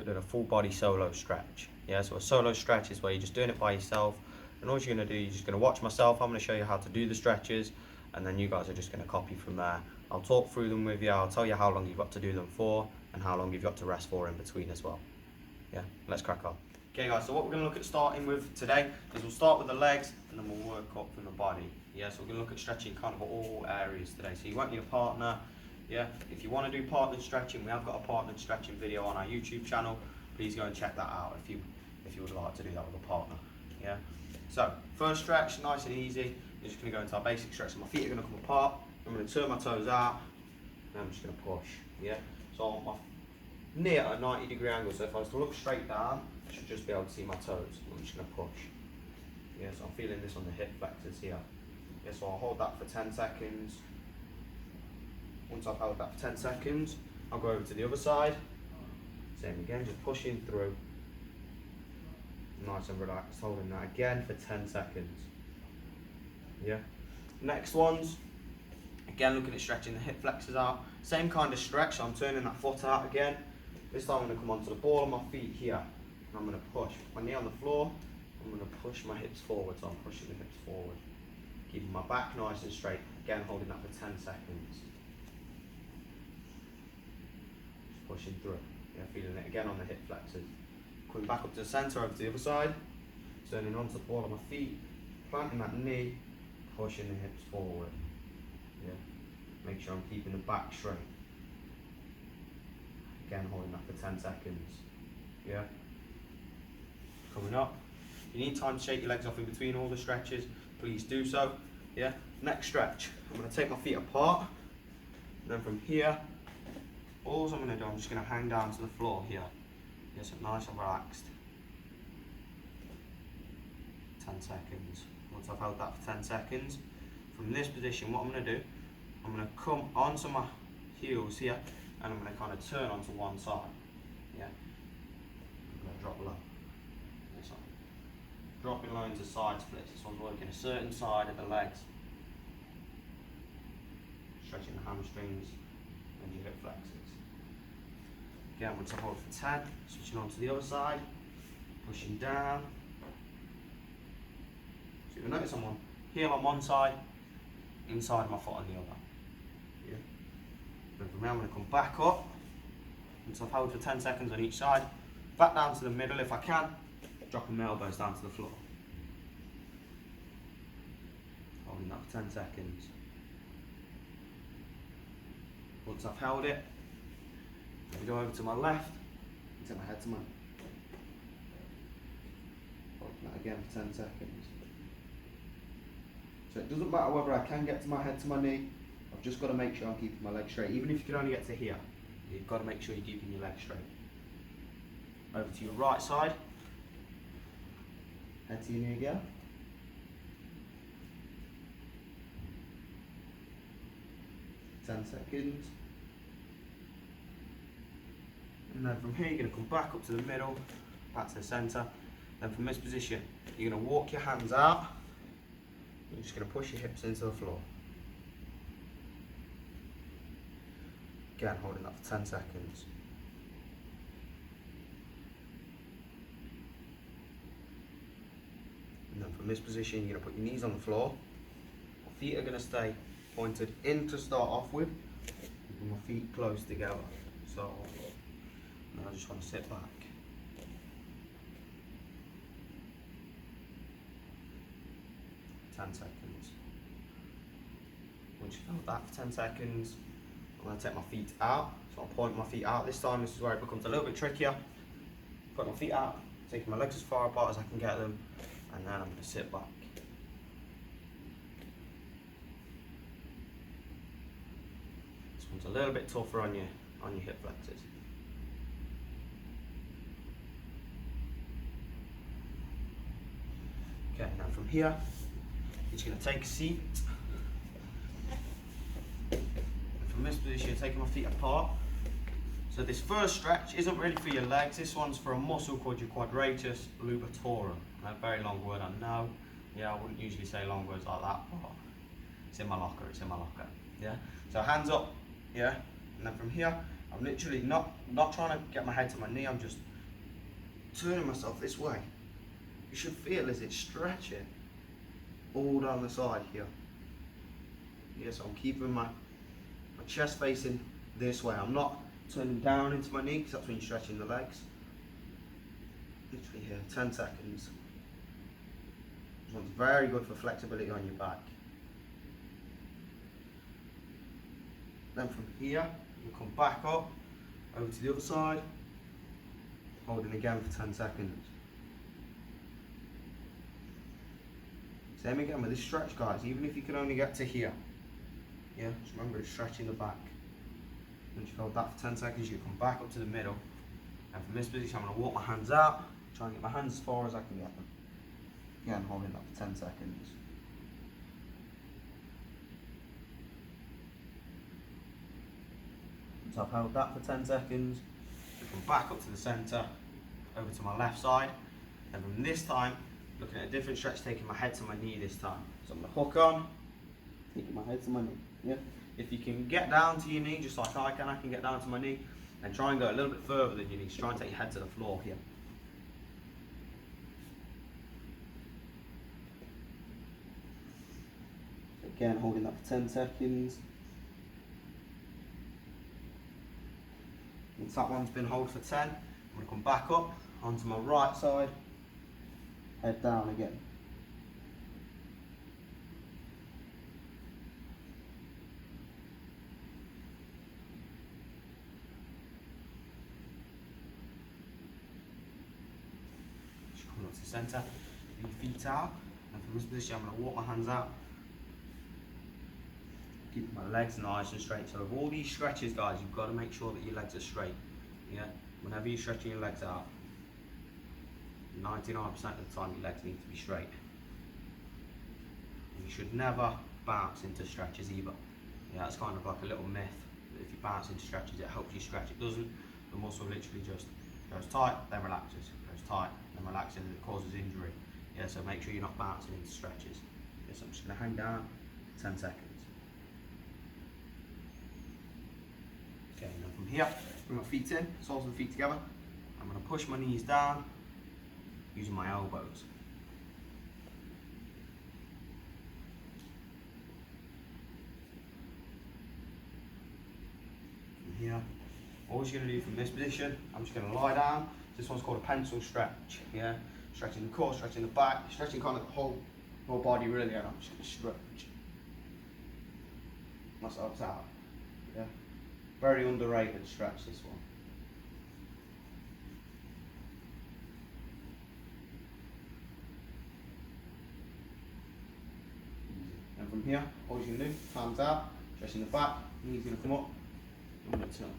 doing a full body solo stretch. Yeah, so a solo stretch is where you're just doing it by yourself, and all you're going to do, you're just going to watch myself. I'm going to show you how to do the stretches, and then you guys are just going to copy from there. I'll talk through them with you. I'll tell you how long you've got to do them for and how long you've got to rest for in between as well. Yeah, let's crack on. Okay guys, so what we're going to look at starting with today is we'll start with the legs and then we'll work up from the body. Yeah, so we're going to look at stretching kind of all areas today. So you won't need a partner. Yeah, if you want to do partnered stretching, we have got a partnered stretching video on our YouTube channel. Please go and check that out if you would like to do that with a partner. Yeah. So first stretch, nice and easy. We're just going to go into our basic stretch. So my feet are going to come apart. I'm going to turn my toes out, and I'm just going to push. Yeah. So on my knee at a 90-degree angle. So if I was to look straight down, I should just be able to see my toes. I'm just going to push. Yeah. So I'm feeling this on the hip flexors here. Yeah. So I'll hold that for 10 seconds. Once I've held that for 10 seconds, I'll go over to the other side. Same again, just pushing through. Nice and relaxed, holding that again for 10 seconds. Yeah. Next ones, again looking at stretching the hip flexors out. Same kind of stretch, so I'm turning that foot out again. This time I'm going to come onto the ball of my feet here. And I'm going to push my knee on the floor. I'm going to push my hips forward, so I'm pushing the hips forward. Keeping my back nice and straight. Again, holding that for 10 seconds. Pushing through, yeah, feeling it again on the hip flexors. Coming back up to the centre, over to the other side, turning onto the ball of my feet, planting that knee, pushing the hips forward. Yeah, make sure I'm keeping the back straight. Again, holding that for 10 seconds. Yeah. Coming up. If you need time to shake your legs off in between all the stretches, please do so. Yeah. Next stretch. I'm going to take my feet apart, and then from here. All I'm going to do, I'm just going to hang down to the floor here. Yes, nice and relaxed. 10 seconds. Once I've held that for 10 seconds, from this position, what I'm going to do, I'm going to come onto my heels here, and I'm going to kind of turn onto one side. Yeah. I'm going to drop low. This one. Dropping low into side splits. This one's working a certain side of the legs. Stretching the hamstrings and your hip flexors. Again, once I hold for 10, switching on to the other side, pushing down. So you'll notice I'm on heel on one side, inside of my foot on the other. Yeah. Then from there I'm going to come back up, once I've held for 10 seconds on each side, back down to the middle if I can, dropping my elbows down to the floor. Holding that for 10 seconds. Once I've held it, I'm going to go over to my left and take my head to my knee. Hold that again for 10 seconds. So it doesn't matter whether I can get to my head to my knee, I've just got to make sure I'm keeping my legs straight. Even if you can only get to here, you've got to make sure you're keeping your legs straight. Over to your right side. Head to your knee again. Ten seconds. And then from here you're going to come back up to the middle, back to the centre. Then from this position, you're going to walk your hands out. You're just going to push your hips into the floor. Again, holding that for 10 seconds. And then from this position, you're going to put your knees on the floor. Your feet are going to stay pointed in to start off with. And my feet close together. So, and I just want to sit back. Ten seconds. Once you've held that for 10 seconds, I'm going to take my feet out. So I'll point my feet out. This time, this is where it becomes a little bit trickier. Put my feet out, taking my legs as far apart as I can get them, and then I'm going to sit back. This one's a little bit tougher on your hip flexors. Okay, now from here, you're just going to take a seat. And from this position, you're taking my feet apart. So this first stretch isn't really for your legs. This one's for a muscle called your quadratus lumborum. A very long word, I know. Yeah, I wouldn't usually say long words like that, but it's in my locker, it's in my locker. Yeah. So hands up, yeah. And then from here, I'm literally not trying to get my head to my knee. I'm just turning myself this way, you should feel as it's stretching all down the side here. Yes, I'm keeping my chest facing this way. I'm not turning down into my knee because that's when you're stretching the legs. Literally here, 10 seconds. This one's very good for flexibility on your back. Then from here, you come back up, over to the other side, holding again for 10 seconds. Same again with this stretch, guys, even if you can only get to here. Yeah, just remember it's stretching the back. Once you've held that for 10 seconds, you come back up to the middle. And from this position, I'm going to walk my hands out, try and get my hands as far as I can get them. Again, holding that for 10 seconds. Once I've held that for 10 seconds, I come back up to the centre, over to my left side. And from this time, looking at a different stretch, taking my head to my knee this time. So I'm going to hook on, taking my head to my knee. Yeah. If you can get down to your knee, just like I can get down to my knee, and try and go a little bit further than your knees. Try and take your head to the floor here. Again, holding that for 10 seconds. Once that one's been held for 10, I'm going to come back up onto my right side, head down again. Just coming up to the centre, your feet out, and from this position I'm going to walk my hands out. Keep my legs nice and straight. So with all these stretches, guys, you've got to make sure that your legs are straight. Yeah. Whenever you're stretching your legs out, 99% of the time your legs need to be straight. And you should never bounce into stretches either. Yeah, that's kind of like a little myth that if you bounce into stretches, it helps you stretch. It doesn't. The muscle literally just goes tight, then relaxes. Goes tight, then relaxes, and it causes injury. Yeah. So make sure you're not bouncing into stretches. Yes, I'm just going to hang down 10 seconds. Okay, now from here, bring my feet in, soles of the feet together. I'm going to push my knees down using my elbows. From here, all you're going to do from this position, I'm just going to lie down. This one's called a pencil stretch. Yeah, stretching the core, stretching the back, stretching kind of the whole body really, and I'm just going to stretch myself out. Yeah. Very underrated stretch, this one. And from here, all you're going to do, palms out, stretching the back, knees going to come up, I'm going to turn.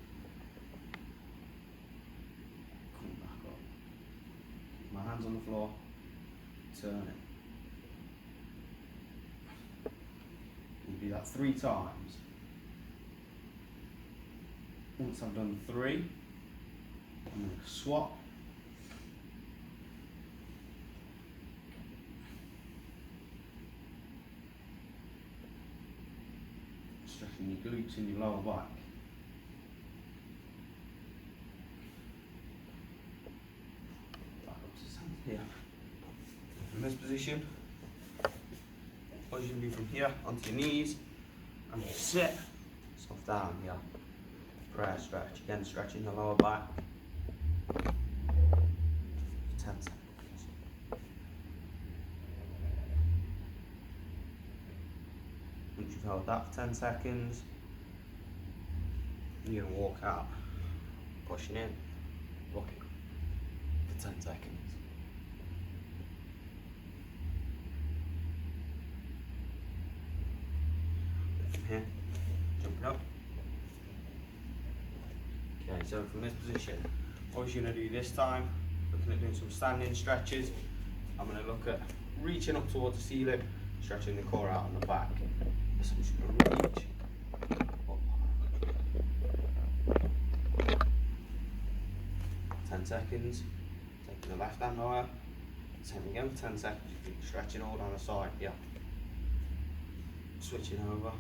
Come back up. Keep my hands on the floor, turn it. You do that 3 times. Once I've done 3, I'm going to swap. Stretching your glutes and your lower back. Back up to the centre here. From this position, what you can do from here onto your knees and sit, soft down here. Prayer stretch, again stretching the lower back. 10 seconds. Once you've held that for 10 seconds, you're going to walk out, pushing in, rocking for 10 seconds. From here, jumping up. Okay, so from this position, what you're going to do this time, looking at doing some standing stretches, I'm going to look at reaching up towards the ceiling, stretching the core out on the back. So I'm just going to reach up. 10 seconds, taking the left hand higher, same again for 10 seconds, you keep stretching all down the side, yeah. Switching over,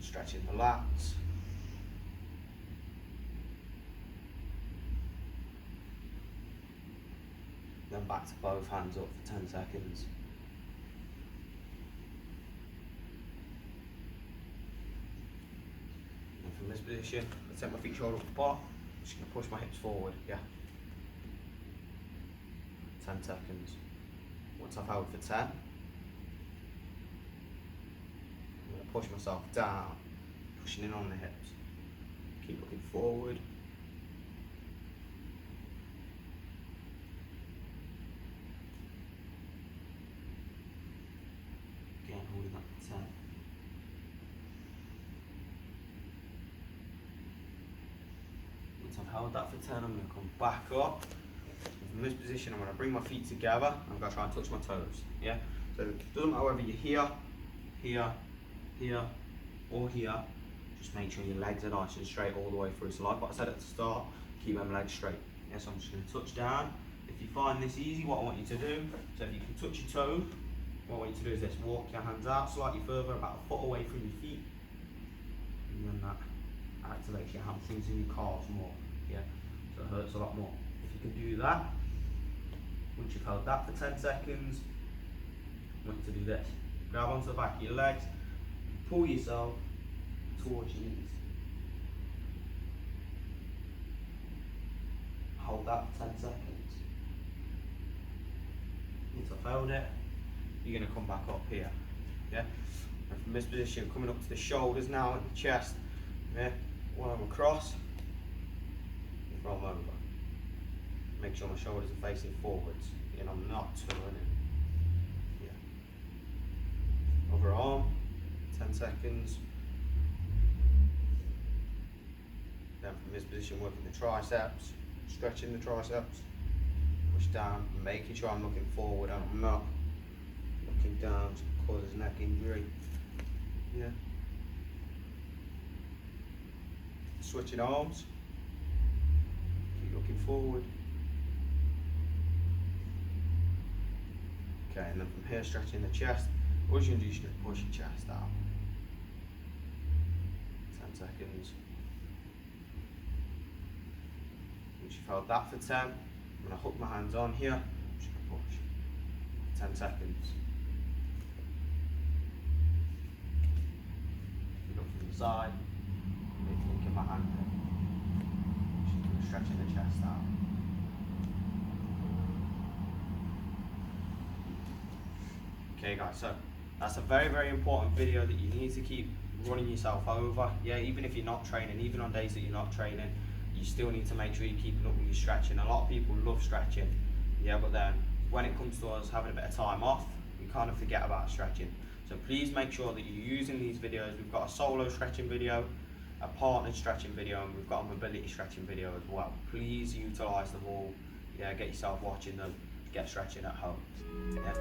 stretching the lats. Then back to both hands up for 10 seconds. And from this position, I take my feet shoulder apart, I'm just going to push my hips forward, yeah. 10 seconds. Once I've held for 10, I'm going to push myself down, pushing in on the hips. Keep looking forward. Again, holding that for 10. Once I've held that for 10, I'm going to come back up. From this position, I'm going to bring my feet together. I'm going to try and touch my toes. Yeah. So it doesn't matter whether you're here, here, here, or here. Just make sure your legs are nice and straight all the way through. So like what I said at the start, keep them legs straight. Yeah. So I'm just going to touch down. If you find this easy, what I want you to do, so if you can touch your toes, what I want you to do is this: walk your hands out slightly further, about a foot away from your feet, and then that activates your hamstrings and your calves more. Yeah. So it hurts a lot more. If you can do that. Once you've held that for 10 seconds, I want you to do this. Grab onto the back of your legs, pull yourself towards your knees. Hold that for 10 seconds. Once I've held it, you're going to come back up here. Yeah? And from this position, coming up to the shoulders now and the chest. Yeah? One arm across, roll over. Make sure my shoulders are facing forwards and I'm not turning. Yeah. Other arm, 10 seconds. Then from this position, working the triceps, stretching the triceps, push down, making sure I'm looking forward and I'm not looking down, so it causes neck injury. Yeah. Switching arms, keep looking forward. Okay, and then from here, stretching the chest. What you're going to do is you're going to push your chest out. 10 seconds. Once you've held that for 10, I'm going to hook my hands on here. I'm just going to push. 10 seconds. Look from the side. Link in my hand in. Just stretching the chest out. Okay guys, so that's a very, very important video that you need to keep running yourself over. Yeah, even if you're not training, even on days that you're not training, you still need to make sure you're keeping up with your stretching. A lot of people love stretching, yeah, but then when it comes to us having a bit of time off, we kind of forget about stretching. So please make sure that you're using these videos. We've got a solo stretching video, a partnered stretching video, and we've got a mobility stretching video as well. Please utilize them all. Yeah, get yourself watching them, get stretching at home. Yeah.